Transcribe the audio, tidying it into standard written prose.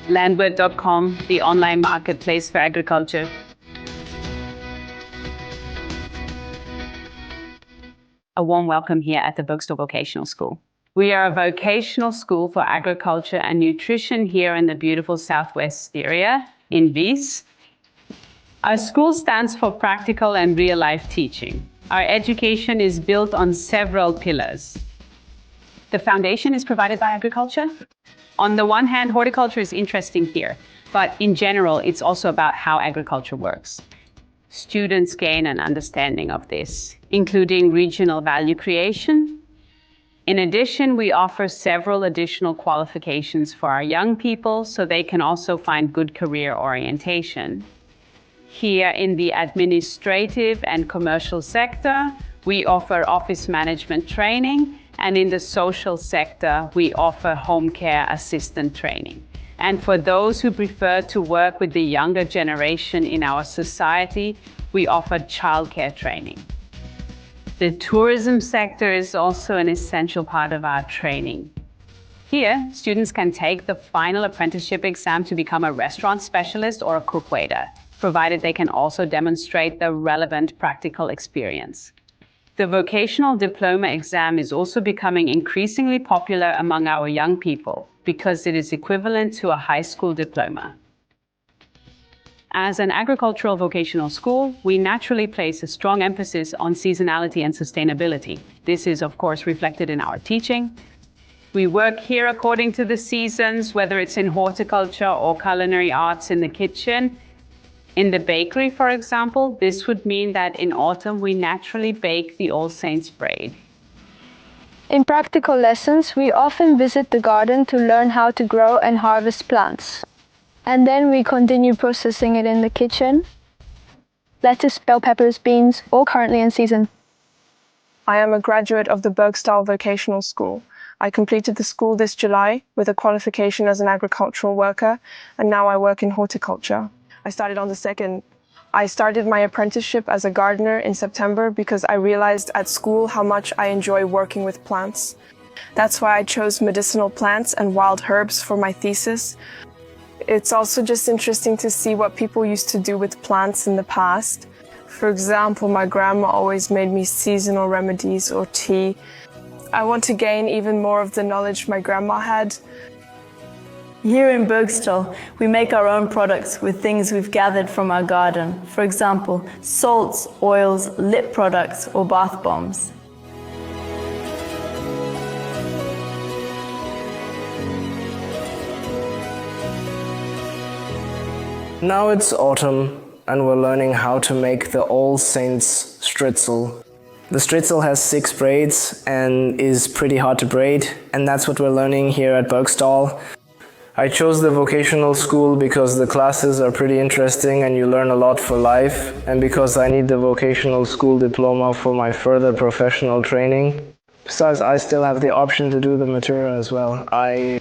Landward.com, the online marketplace for agriculture. A warm welcome here at the Burgstall Vocational School. We are a vocational school for agriculture and nutrition here in the beautiful Southwest area in Wies. Our school stands for practical and real-life teaching. Our education is built on several pillars. The foundation is provided by agriculture. On the one hand, horticulture is interesting here, but in general, it's also about how agriculture works. Students gain an understanding of this, including regional value creation. In addition, we offer several additional qualifications for our young people so they can also find good career orientation. Here in the administrative and commercial sector, we offer office management training, and in the social sector, we offer home care assistant training. And for those who prefer to work with the younger generation in our society, we offer childcare training. The tourism sector is also an essential part of our training. Here, students can take the final apprenticeship exam to become a restaurant specialist or a cook waiter, provided they can also demonstrate the relevant practical experience. The vocational diploma exam is also becoming increasingly popular among our young people because it is equivalent to a high school diploma. As an agricultural vocational school, we naturally place a strong emphasis on seasonality and sustainability. This is, of course, reflected in our teaching. We work here according to the seasons, whether it's in horticulture or culinary arts in the kitchen. In the bakery, for example, this would mean that in autumn we naturally bake the All Saints bread. In practical lessons, we often visit the garden to learn how to grow and harvest plants. And then we continue processing it in the kitchen. Lettuce, bell peppers, beans, all currently in season. I am a graduate of the Burgstall Vocational School. I completed the school this July with a qualification as an agricultural worker, and now I work in horticulture. I started my apprenticeship as a gardener in September because I realized at school how much I enjoy working with plants. That's why I chose medicinal plants and wild herbs for my thesis. It's also just interesting to see what people used to do with plants in the past. For example, my grandma always made me seasonal remedies or tea. I want to gain even more of the knowledge my grandma had. Here in Burgstall, we make our own products with things we've gathered from our garden. For example, salts, oils, lip products, or bath bombs. Now it's autumn, and we're learning how to make the All Saints stritzel. The stritzel has 6 braids and is pretty hard to braid, and that's what we're learning here at Burgstall. I chose the vocational school because the classes are pretty interesting and you learn a lot for life, and because I need the vocational school diploma for my further professional training. Besides, I still have the option to do the material as well. I